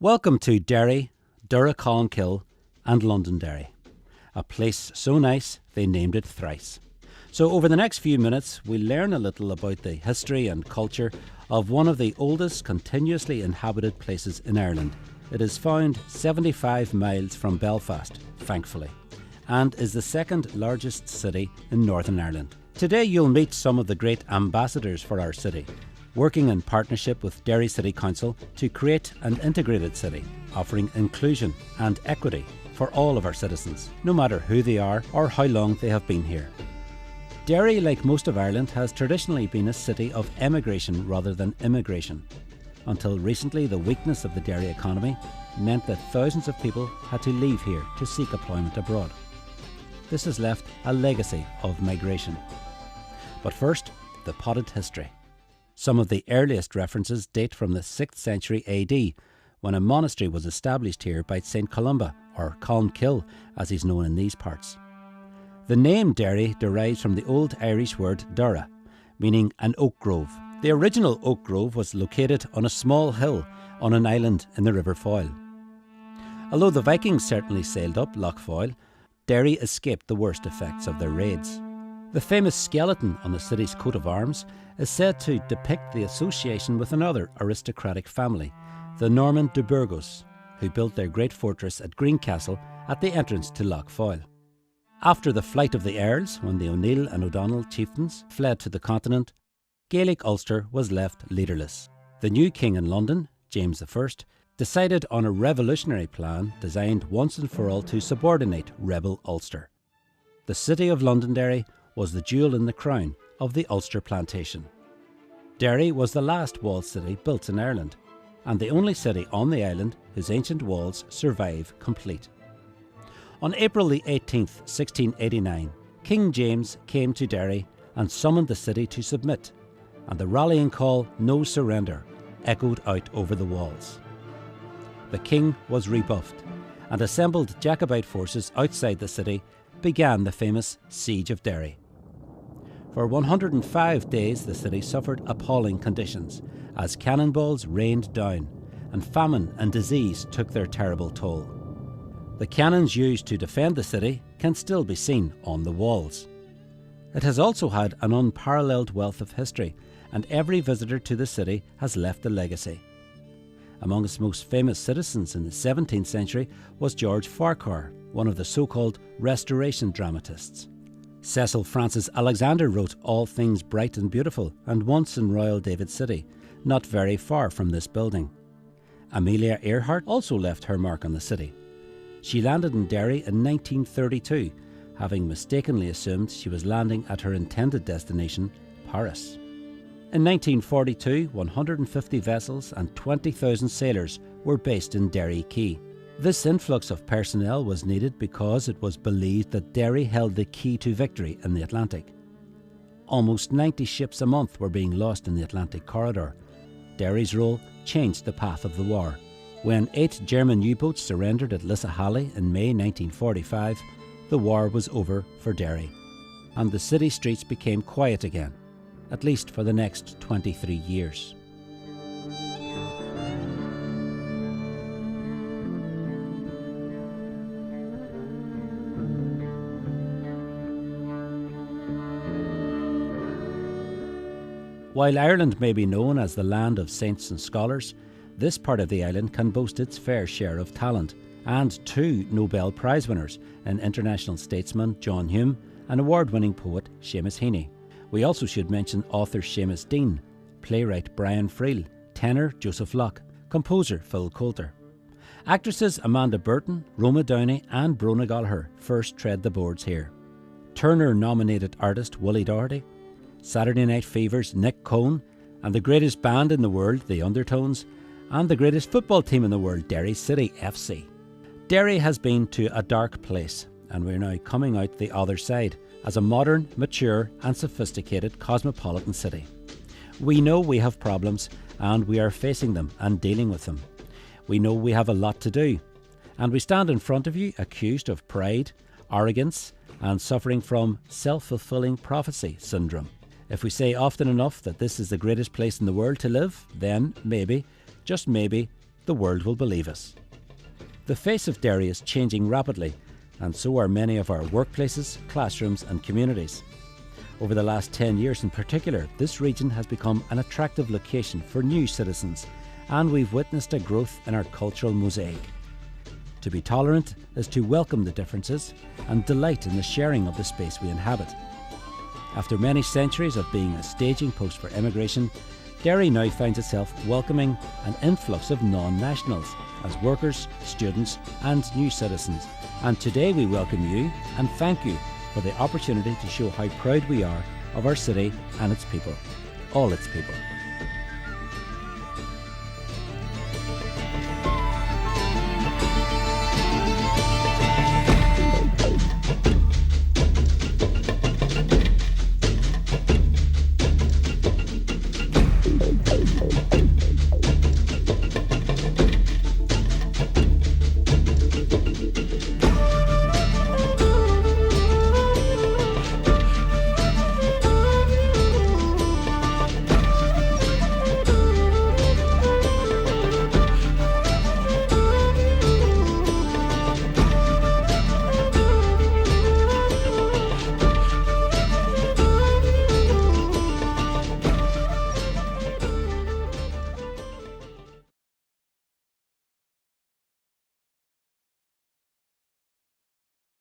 Welcome to Derry, Colmcille and Londonderry, a place so nice they named it thrice. So over the next few minutes we'll learn a little about the history and culture of one of the oldest continuously inhabited places in Ireland. It is found 75 miles from Belfast, thankfully, and is the second largest city in Northern Ireland. Today you'll meet some of the great ambassadors for our city, working in partnership with Derry City Council to create an integrated city, offering inclusion and equity for all of our citizens, no matter who they are or how long they have been here. Derry, like most of Ireland, has traditionally been a city of emigration rather than immigration. Until recently, the weakness of the Derry economy meant that thousands of people had to leave here to seek employment abroad. This has left a legacy of migration. But first, the potted history. Some of the earliest references date from the 6th century AD, when a monastery was established here by St Columba, or Colmcille as he's known in these parts. The name Derry derives from the Old Irish word dara, meaning an oak grove. The original oak grove was located on a small hill on an island in the River Foyle. Although the Vikings certainly sailed up Lough Foyle, Derry escaped the worst effects of their raids. The famous skeleton on the city's coat of arms is said to depict the association with another aristocratic family, the Norman de Burgos, who built their great fortress at Greencastle at the entrance to Lough Foyle. After the flight of the Earls, when the O'Neill and O'Donnell chieftains fled to the continent, Gaelic Ulster was left leaderless. The new king in London, James I, decided on a revolutionary plan designed once and for all to subordinate rebel Ulster. The city of Londonderry was the jewel in the crown of the Ulster plantation. Derry was the last walled city built in Ireland, and the only city on the island whose ancient walls survive complete. On April the 18th, 1689, King James came to Derry and summoned the city to submit, and the rallying call, "No surrender," echoed out over the walls. The king was rebuffed, and assembled Jacobite forces outside the city began the famous Siege of Derry. For 105 days the city suffered appalling conditions as cannonballs rained down and famine and disease took their terrible toll. The cannons used to defend the city can still be seen on the walls. It has also had an unparalleled wealth of history, and every visitor to the city has left a legacy. Among its most famous citizens in the 17th century was George Farquhar, one of the so-called Restoration dramatists. Cecil Francis Alexander wrote All Things Bright and Beautiful and Once in Royal David City, not very far from this building. Amelia Earhart also left her mark on the city. She landed in Derry in 1932, having mistakenly assumed she was landing at her intended destination, Paris. In 1942, 150 vessels and 20,000 sailors were based in Derry Quay. This influx of personnel was needed because it was believed that Derry held the key to victory in the Atlantic. Almost 90 ships a month were being lost in the Atlantic corridor. Derry's role changed the path of the war. When 8 German U-boats surrendered at Lissahalli in May 1945, the war was over for Derry, and the city streets became quiet again, at least for the next 23 years. While Ireland may be known as the land of saints and scholars, this part of the island can boast its fair share of talent, and 2 Nobel Prize winners in international statesman John Hume and award-winning poet Seamus Heaney. We also should mention author Seamus Dean, playwright Brian Friel, tenor Joseph Locke, composer Phil Coulter. Actresses Amanda Burton, Roma Downey and Brona Gallagher first tread the boards here. Turner-nominated artist Willie Doherty, Saturday Night Fever's Nick Cohn, and the greatest band in the world, the Undertones, and the greatest football team in the world, Derry City FC. Derry has been to a dark place, and we're now coming out the other side as a modern, mature and sophisticated cosmopolitan city. We know we have problems, and we are facing them and dealing with them. We know we have a lot to do, and we stand in front of you accused of pride, arrogance and suffering from self-fulfilling prophecy syndrome. If we say often enough that this is the greatest place in the world to live, then maybe, just maybe, the world will believe us. The face of Derry is changing rapidly, and so are many of our workplaces, classrooms and communities. Over the last 10 years in particular, this region has become an attractive location for new citizens, and we've witnessed a growth in our cultural mosaic. To be tolerant is to welcome the differences and delight in the sharing of the space we inhabit. After many centuries of being a staging post for immigration, Derry now finds itself welcoming an influx of non-nationals as workers, students and new citizens. And today we welcome you and thank you for the opportunity to show how proud we are of our city and its people, all its people.